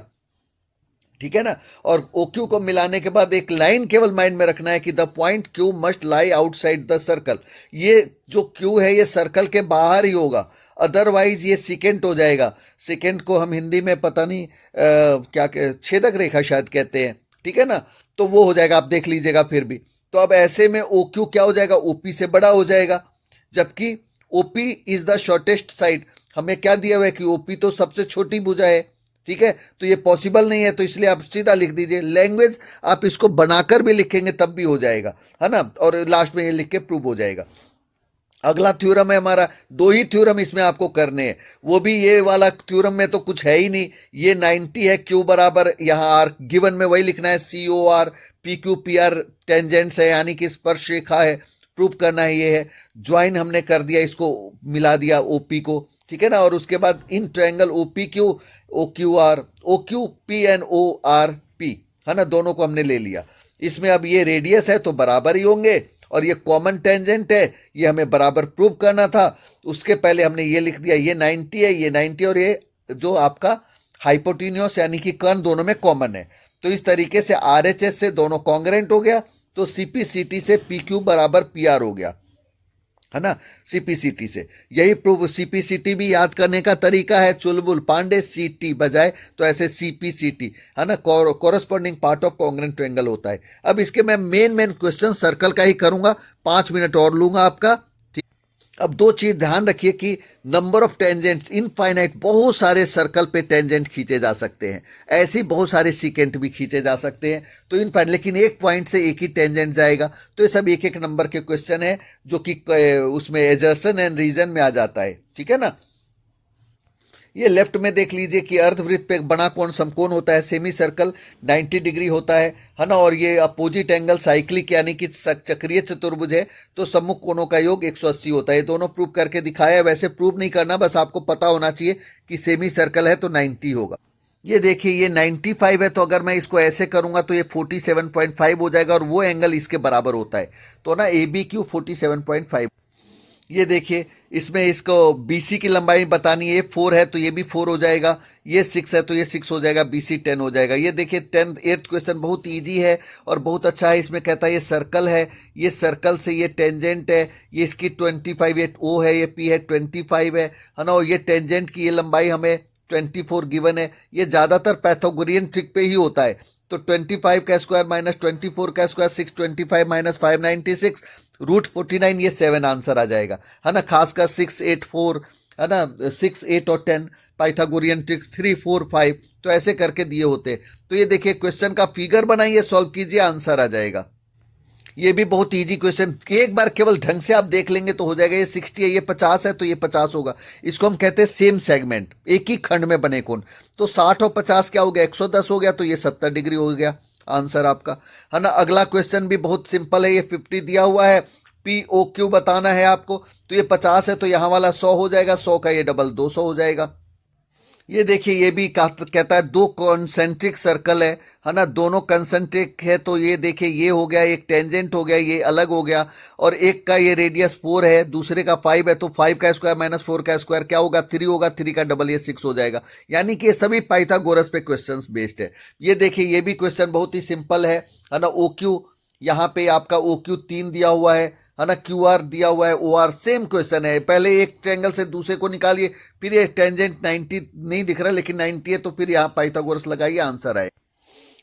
ठीक है ना। और OQ को मिलाने के बाद एक लाइन केवल माइंड में रखना है कि the point Q must lie outside the circle. ये जो Q है ये सर्कल के बाहर ही होगा, अदरवाइज ये सिकेंट हो जाएगा। सिकेंट को हम हिंदी में पता नहीं क्या छेदक रेखा शायद कहते हैं, ठीक है ना। तो वो हो जाएगा, आप देख लीजिएगा फिर भी। तो अब ऐसे में OQ क्या हो जाएगा, OP से बड़ा हो जाएगा, जबकि OP is the shortest side. हमें क्या दिया हुआ है कि OP तो सबसे छोटी भुजा है, ठीक है। तो ये पॉसिबल नहीं है, तो इसलिए आप सीधा लिख दीजिए। लैंग्वेज आप इसको बनाकर भी लिखेंगे तब भी हो जाएगा, है ना। और लास्ट में ये लिख के प्रूव हो जाएगा। अगला थ्योरम है हमारा, दो ही थ्योरम इसमें आपको करने हैं, वो भी ये वाला थ्योरम में तो कुछ है ही नहीं। ये 90 है, Q बराबर यहाँ R गिवन में वही लिखना है, COR PQ PR टेंजेंट्स है यानी कि स्पर्श रेखा है, प्रूव करना है ये है। ज्वाइन हमने कर दिया, इसको मिला दिया OP को, ठीक है ना। और उसके बाद in triangle OPQ OQR OQP and ORP, है ना, दोनों को हमने ले लिया। इसमें अब ये रेडियस है तो बराबर ही होंगे, और ये कॉमन टेंजेंट है, ये हमें बराबर प्रूव करना था। उसके पहले हमने ये लिख दिया, ये 90 है, ये 90, और ये जो आपका हाइपोटेन्यूस यानी कि कर्ण दोनों में कॉमन है। तो इस तरीके से RHS से दोनों कॉन्ग्रेंट हो गया, तो CPCT से PQ बराबर PR हो गया, है ना। CPCT से यही प्रूव, CPCT भी याद करने का तरीका है, चुलबुल पांडे CT बजाय, तो ऐसे CPCT, है ना, corresponding part of congruent triangle होता है। अब इसके मैं मेन क्वेश्चन सर्कल का ही करूंगा, 5 मिनट और लूंगा आपका। अब दो चीज ध्यान रखिए कि नंबर ऑफ टेंजेंट्स इनफाइनाइट, बहुत सारे सर्कल पे टेंजेंट खींचे जा सकते हैं, ऐसे बहुत सारे सीकेंट भी खींचे जा सकते हैं, तो इनफाइनाइट, लेकिन एक पॉइंट से एक ही टेंजेंट जाएगा। तो ये सब एक एक नंबर के क्वेश्चन है जो कि उसमें एजर्सन एंड रीजन में आ जाता है, ठीक है ना। ये लेफ्ट में देख लीजिए कि अर्धवृत्त पे एक बड़ा कोण समकोण होता है, सेमी सर्कल 90 डिग्री होता है ना। और ये अपोजिट एंगल साइक्लिक यानी कि चक्रीय चतुर्भुज है, तो सम्मुख कोणों का योग 180 होता है। ये दोनों प्रूव करके दिखाया है, वैसे प्रूव नहीं करना, बस आपको पता होना चाहिए कि सेमी सर्कल है तो 90 होगा। ये देखिए ये 95 है, तो अगर मैं इसको ऐसे करूंगा तो ये 47.5 हो जाएगा, और वो एंगल इसके बराबर होता है, तो ना ABQ 47.5। ये देखिए इसमें इसको BC की लंबाई बतानी है, ये 4 है तो ये भी 4 हो जाएगा, ये 6 है तो ये 6 हो जाएगा, BC 10 हो जाएगा। ये देखिए 8th क्वेश्चन बहुत इजी है और बहुत अच्छा है। इसमें कहता है ये सर्कल है, ये सर्कल से ये टेंजेंट है, ये इसकी 25, ये O है, ये P है, 25 है ना। और ये टेंजेंट की ये लंबाई हमें 24 गिवन है। ये ज़्यादातर पैथागोरियन ट्रिक पे ही होता है, तो 25 का स्क्वायर माइनस 24 का स्क्वायर 625 माइनस 596 रूट 49, ये 7 आंसर आ जाएगा, है ना। खासकर 6, 8, 4, है ना, 6, 8 और 10 पाइथागोरियन ट्रिक 3, 4, 5, तो ऐसे करके दिए होते हैं। तो ये देखिए क्वेश्चन का फिगर बनाइए, सॉल्व कीजिए, आंसर आ जाएगा। ये भी बहुत इजी क्वेश्चन, एक बार केवल ढंग से आप देख लेंगे तो हो जाएगा। ये 60 है, ये 50 है, तो ये 50 होगा। इसको हम कहते हैं सेम सेगमेंट, एक ही खंड में बने कोण। तो 60 और 50 क्या हो गया, 110 हो गया, तो ये 70 डिग्री हो गया आंसर आपका, है ना। अगला क्वेश्चन भी बहुत सिंपल है, ये 50 दिया हुआ है, POQ बताना है आपको, तो ये 50 है तो यहाँ वाला 100 हो जाएगा, 100 का ये डबल 200 हो जाएगा। ये देखिए ये भी कहता है दो कॉन्सेंट्रिक सर्कल है ना, दोनों कंसेंट्रिक है, तो ये देखिए ये हो गया, एक टेंजेंट हो गया, ये अलग हो गया, और एक का ये रेडियस 4 है, दूसरे का 5 है, तो 5 का स्क्वायर माइनस 4 का स्क्वायर क्या होगा, 3 होगा, 3 का डबल ये 6 हो जाएगा। यानी कि ये सभी पाइथागोरस पे क्वेश्चंस बेस्ड है। ये देखिए ये भी क्वेश्चन बहुत ही सिंपल है ना। ओ क्यू, यहाँ पे आपका ओ क्यू 3 दिया हुआ है ना, क्यू आर दिया हुआ है, ओ आर सेम क्वेश्चन है। पहले एक ट्रायंगल से दूसरे को निकालिए, फिर ये टेंजेंट 90 नहीं दिख रहा लेकिन 90 है, तो फिर यहाँ पाइथागोरस लगाइए, आंसर आए।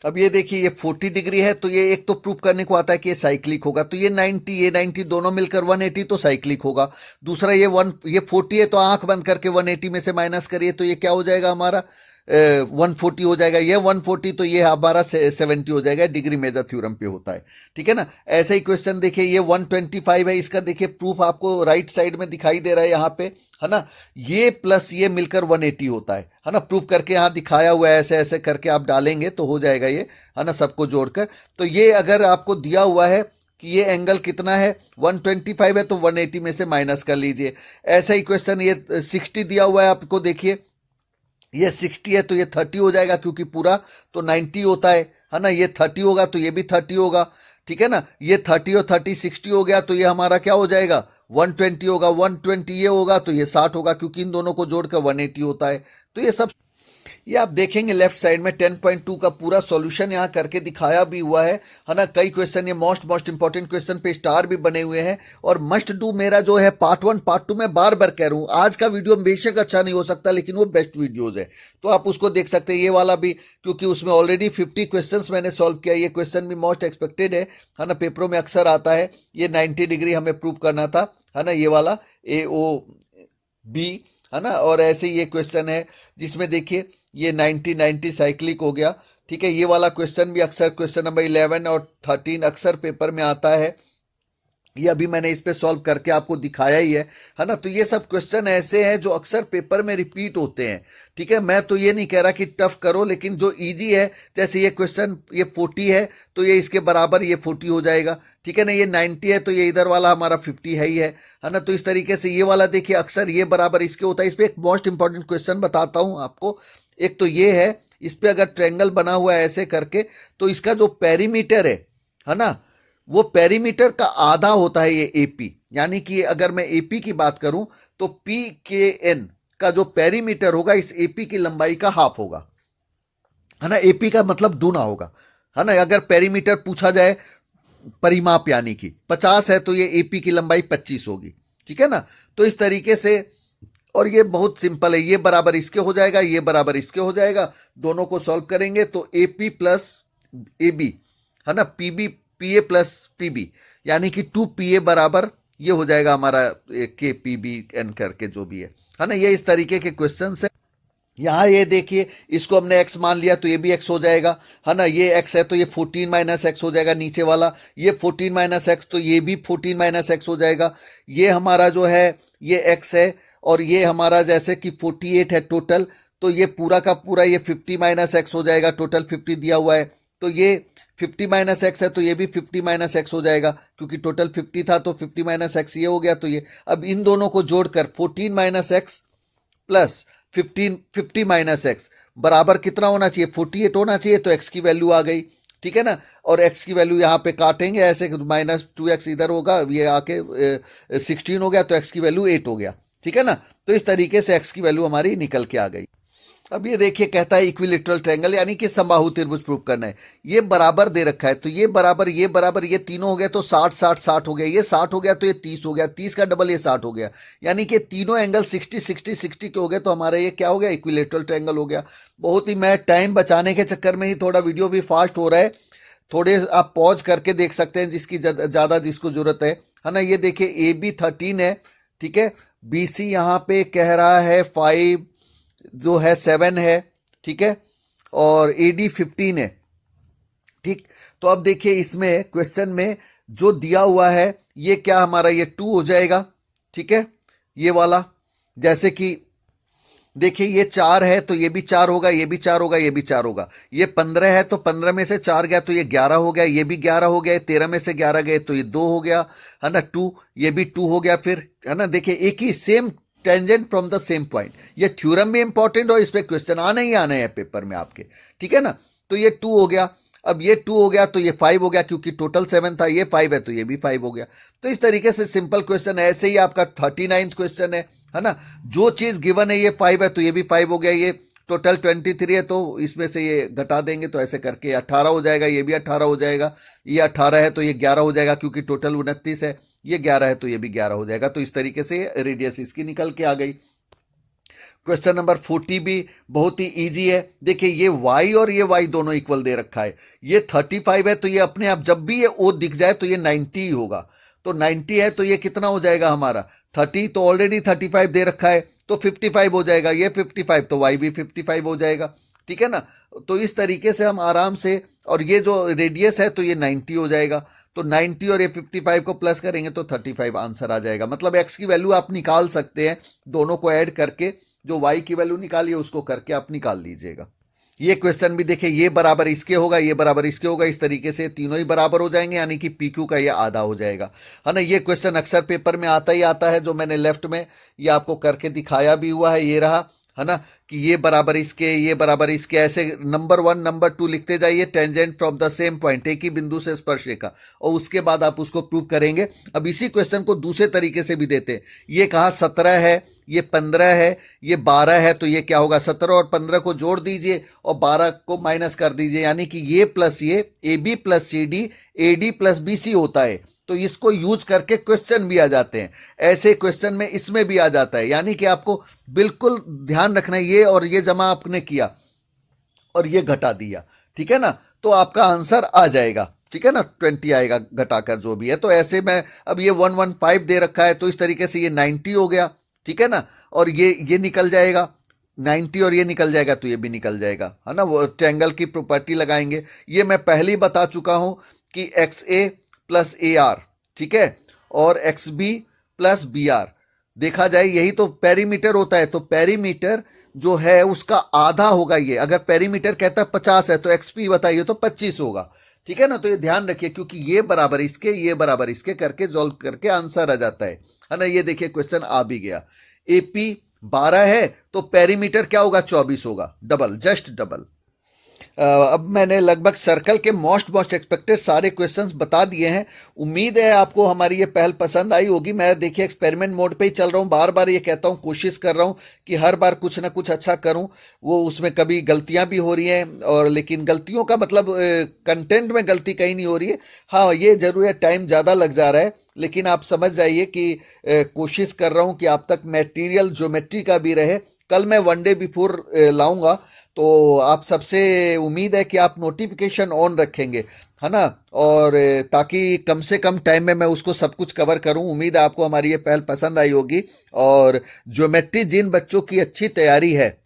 अब ये देखिए ये 40 डिग्री है, तो ये एक तो प्रूव करने को आता है कि ये साइक्लिक होगा, तो ये 90 दोनों मिलकर 180 तो साइक्लिक होगा। दूसरा ये 40 है, तो आंख बंद करके 180 में से माइनस करिए, तो ये क्या हो जाएगा हमारा 140 हो जाएगा। ये 140 तो ये हमारा 70 हो जाएगा, डिग्री मेजर थ्योरम पे होता है, ठीक है ना। ऐसे ही क्वेश्चन देखिए ये 125 है, इसका देखिए प्रूफ आपको राइट साइड में दिखाई दे रहा है यहाँ पे, है ना। ये प्लस ये मिलकर 180 होता है ना, प्रूफ करके यहाँ दिखाया हुआ है, ऐसे ऐसे करके आप डालेंगे तो हो जाएगा ये, है ना, सबको जोड़कर। तो ये अगर आपको दिया हुआ है कि ये एंगल कितना है 125 है, तो 180 में से माइनस कर लीजिए। ऐसा ही क्वेश्चन ये 60 दिया हुआ है आपको, देखिए ये 60 है, तो ये 30 हो जाएगा, क्योंकि पूरा तो 90 होता है ना। ये 30 होगा तो ये भी 30 होगा, ठीक है ना। ये 30 और 30 60 हो गया, तो ये हमारा क्या हो जाएगा 120 होगा, 120 ये होगा तो ये 60 होगा, क्योंकि इन दोनों को जोड़कर 180 होता है। तो ये सब ये आप देखेंगे लेफ्ट साइड में 10.2 का पूरा सॉल्यूशन यहाँ करके दिखाया भी हुआ है ना। कई क्वेश्चन ये मोस्ट इंपॉर्टेंट क्वेश्चन पे स्टार भी बने हुए हैं। और मस्ट डू मेरा जो है पार्ट 1 पार्ट 2 में बार बार कह रहा हूँ, आज का वीडियो बेशक अच्छा नहीं हो सकता लेकिन वो बेस्ट वीडियोज है, तो आप उसको देख सकते हैं। ये वाला भी, क्योंकि उसमें ऑलरेडी 50 क्वेश्चन मैंने सॉल्व किया। ये क्वेश्चन भी मोस्ट एक्सपेक्टेड है ना, पेपरों में अक्सर आता है। ये 90 डिग्री हमें प्रूव करना था, है ना, ये वाला AOB, है ना। और ऐसे ही ये क्वेश्चन है जिसमें देखिए ये 90 साइक्लिक हो गया, ठीक है। ये वाला क्वेश्चन भी अक्सर क्वेश्चन नंबर 11 और 13 अक्सर पेपर में आता है। ये अभी मैंने इस पे सॉल्व करके आपको दिखाया ही है ना। तो ये सब क्वेश्चन ऐसे हैं जो अक्सर पेपर में रिपीट होते हैं, ठीक है। मैं तो ये नहीं कह रहा कि टफ करो, लेकिन जो इजी है, जैसे ये क्वेश्चन ये 40 है तो ये इसके बराबर ये 40 हो जाएगा, ठीक है ना। ये 90 है तो ये इधर वाला हमारा 50 है ही है ना। तो इस तरीके से ये वाला देखिए अक्सर ये बराबर इसके होता है। इस पर एक मोस्ट इंपॉर्टेंट क्वेश्चन बताता हूँ आपको। एक तो ये है, इस पे अगर ट्रायंगल बना हुआ है ऐसे करके, तो इसका जो पेरीमीटर है ना, वो पेरीमीटर का आधा होता है ये एपी। यानी कि अगर मैं एपी की बात करूं तो पी के एन का जो पेरीमीटर होगा इस एपी की लंबाई का हाफ होगा, है ना। एपी का मतलब दूना होगा, है ना। अगर पेरीमीटर पूछा जाए परिमाप, यानी कि 50 है तो ये एपी की लंबाई 25 होगी, ठीक है ना। तो इस तरीके से, और ये बहुत सिंपल है, ये बराबर इसके हो जाएगा, ये बराबर इसके हो जाएगा। दोनों को सॉल्व करेंगे तो एपी प्लस एबी, है ना, पीबी पीए प्लस पीबी, यानी कि 2PA बराबर ये हो जाएगा हमारा के PB एन करके जो भी है ना। ये इस तरीके के क्वेश्चन है। यहाँ ये देखिए इसको हमने x मान लिया तो ये भी x हो जाएगा, है ना। ये x है तो ये 14 माइनस एक्स हो जाएगा नीचे वाला। ये 14 माइनस एक्स तो ये भी 14 माइनस एक्स हो जाएगा। ये हमारा जो है ये x है, और ये हमारा जैसे कि 48 है टोटल, तो ये पूरा का पूरा ये 50 माइनस एक्स हो जाएगा। टोटल 50 दिया हुआ है, तो ये 50 माइनस एक्स है तो ये भी 50 माइनस एक्स हो जाएगा, क्योंकि टोटल 50 था तो 50 माइनस एक्स ये हो गया। तो ये अब इन दोनों को जोड़कर 14 minus x plus 50 minus x बराबर कितना होना चाहिए 48 होना चाहिए। तो एक्स की वैल्यू आ गई, ठीक है ना। और एक्स की वैल्यू यहाँ पे काटेंगे ऐसे, -2x इधर होगा, ये आके 16 हो गया, तो एक्स की वैल्यू 8 हो गया, ठीक है ना। तो इस तरीके से एक्स की वैल्यू हमारी निकल के आ गई। अब ये देखिए कहता है इक्विलेटरल ट्रायंगल, यानी कि समबाहु त्रिभुज प्रूव करना है। ये बराबर दे रखा है, तो ये बराबर ये तीनों हो गया तो 60 60 60 हो गया। ये 60 हो गया तो ये 30 हो गया, 30 का डबल ये 60 हो गया, यानी कि तीनों एंगल 60 60 60 के हो गए। तो हमारा ये क्या हो गया इक्विलेटरल ट्रायंगल हो गया। बहुत ही, मैं टाइम बचाने के चक्कर में ही थोड़ा वीडियो भी फास्ट हो रहा है, थोड़े आप पॉज करके देख सकते हैं जिसकी ज़्यादा जिसको जरूरत है ना। ये देखिए AB 13 है, ठीक है। BC यहाँ पे कह रहा है 5 जो है 7 है, ठीक है। और AD 15 है, ठीक। तो अब देखिए इसमें क्वेश्चन में जो दिया हुआ है ये क्या हमारा ये 2 हो जाएगा, ठीक है। ये वाला जैसे कि देखिए ये 4 है तो ये भी 4 होगा, ये भी 4 होगा, ये भी 4 होगा। ये 15 है तो 15 में से 4 गया तो ये 11 हो गया, ये भी 11 हो गया। 13 में से 11 गए तो ये 2 हो गया, है ना। 2 ये भी 2 हो गया फिर, है ना। देखिए एक ही same tangent from the same point. ये थ्योरम भी इंपॉर्टेंट और इस पे क्वेश्चन आने ही आने हैं पेपर में आपके, ठीक है ना। तो ये 2 हो गया, अब ये 2 हो गया तो ये 5 हो गया, क्योंकि टोटल 7 था, ये 5 है तो ये भी 5 हो गया। तो इस तरीके से सिंपल क्वेश्चन, ऐसे ही आपका 39th क्वेश्चन है ना। जो चीज गिवन है ये 5 है तो ये भी 5 हो गया, ये टोटल 23 है तो इसमें से ये घटा देंगे तो ऐसे करके 18 हो जाएगा, ये भी 18 हो जाएगा, ये 18 है तो ये 11 हो जाएगा, क्योंकि टोटल 29 है, ये 11 है तो ये भी 11 हो जाएगा। तो इस तरीके से रेडियस इसकी निकल के आ गई। क्वेश्चन नंबर 40 भी बहुत ही इजी है। देखिए ये y और ये y दोनों इक्वल दे रखा है, ये 35 है तो ये अपने आप जब भी ये O दिख जाए तो ये 90 ही होगा। तो 90 है तो ये कितना हो जाएगा हमारा 30, तो ऑलरेडी 35 दे रखा है तो 55 हो जाएगा, ये 55 तो y भी 55 हो जाएगा, ठीक है ना। तो इस तरीके से हम आराम से, और ये जो रेडियस है तो ये 90 हो जाएगा, तो 90 और ये 55 को प्लस करेंगे तो 35 आंसर आ जाएगा। मतलब x की वैल्यू आप निकाल सकते हैं, दोनों को ऐड करके जो y की वैल्यू निकालिए उसको करके आप निकाल लीजिएगा। ये क्वेश्चन भी देखिए, ये बराबर इसके होगा, ये बराबर इसके होगा, इस तरीके से तीनों ही बराबर हो जाएंगे, यानी कि PQ का ये आधा हो जाएगा, है ना। ये क्वेश्चन अक्सर पेपर में आता ही आता है, जो मैंने लेफ्ट में ये आपको करके दिखाया भी हुआ है, ये रहा, है ना, कि ये बराबर इसके, ये बराबर इसके, ऐसे नंबर 1 नंबर 2 लिखते जाइए, tangent from the same point, एक ही बिंदु से स्पर्शरेखा, और उसके बाद आप उसको प्रूव करेंगे। अब इसी क्वेश्चन को दूसरे तरीके से भी देते हैं, ये कहा 17 है, ये 15 है, ये 12 है, तो ये क्या होगा 17 और 15 को जोड़ दीजिए और 12 को माइनस कर दीजिए, यानी कि ये प्लस ये AB plus CD AD plus BC होता है। तो इसको यूज करके क्वेश्चन भी आ जाते हैं, ऐसे क्वेश्चन में इसमें भी आ जाता है, यानी कि आपको बिल्कुल ध्यान रखना है, ये और ये जमा आपने किया और ये घटा दिया, ठीक है ना, तो आपका आंसर आ जाएगा, ठीक है ना, 20 आएगा घटाकर जो भी है। तो ऐसे में अब ये 115 दे रखा है तो इस तरीके से ये 90 हो गया, ठीक है ना, और ये निकल जाएगा 90 और ये निकल जाएगा तो ये भी निकल जाएगा, है ना। वो ट्रायंगल की प्रॉपर्टी लगाएंगे, ये मैं पहले ही बता चुका हूं कि XA प्लस AR, ठीक है, और XB प्लस BR देखा जाए, यही तो पेरीमीटर होता है। तो पेरीमीटर जो है उसका आधा होगा ये, अगर पेरीमीटर कहता है 50 है तो XP बताइए तो 25 होगा, ठीक है ना। तो ये ध्यान रखिए, क्योंकि ये बराबर इसके, ये बराबर इसके करके सॉल्व करके आंसर आ जाता है ना। ये देखिए क्वेश्चन आ भी गया, AP 12 है तो पेरीमीटर क्या होगा 24 होगा, डबल, जस्ट डबल। अब मैंने लगभग सर्कल के मोस्ट एक्सपेक्टेड सारे क्वेश्चंस बता दिए हैं। उम्मीद है आपको हमारी ये पहल पसंद आई होगी। मैं देखिए एक्सपेरिमेंट मोड पे ही चल रहा हूँ, बार बार ये कहता हूँ, कोशिश कर रहा हूँ कि हर बार कुछ ना कुछ अच्छा करूँ। वो उसमें कभी गलतियाँ भी हो रही हैं, और लेकिन गलतियों का मतलब कंटेंट में गलती कहीं नहीं हो रही है। हाँ ये जरूर है, टाइम ज़्यादा लग जा रहा है, लेकिन आप समझ जाइए कि कोशिश कर रहा हूँ कि आप तक मटेरियल ज्योमेट्री का भी रहे। कल मैं 1 डे बिफोर लाऊंगा, तो आप सबसे उम्मीद है कि आप नोटिफिकेशन ऑन रखेंगे, है ना, और ताकि कम से कम टाइम में मैं उसको सब कुछ कवर करूं। उम्मीद है आपको हमारी ये पहल पसंद आई होगी, और ज्योमेट्री जिन बच्चों की अच्छी तैयारी है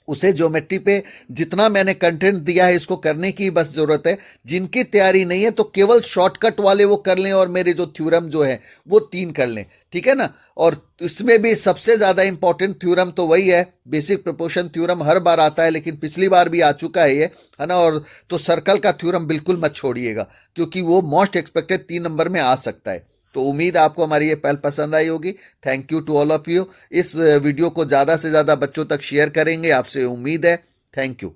उसे ज्योमेट्री पे जितना मैंने कंटेंट दिया है इसको करने की बस ज़रूरत है। जिनकी तैयारी नहीं है तो केवल शॉर्टकट वाले वो कर लें, और मेरे जो थ्योरम जो है वो 3 कर लें, ठीक है ना। और इसमें भी सबसे ज़्यादा इंपॉर्टेंट थ्योरम तो वही है, बेसिक प्रोपोर्शन थ्योरम हर बार आता है, लेकिन पिछली बार भी आ चुका है ये, है ना। और तो सर्कल का थ्योरम बिल्कुल मत छोड़िएगा, क्योंकि वो मोस्ट एक्सपेक्टेड 3 नंबर में आ सकता है। तो उम्मीद आपको हमारी ये पहल पसंद आई होगी। Thank you to all of you. इस वीडियो को ज़्यादा से ज़्यादा बच्चों तक शेयर करेंगे, आपसे उम्मीद है। Thank you.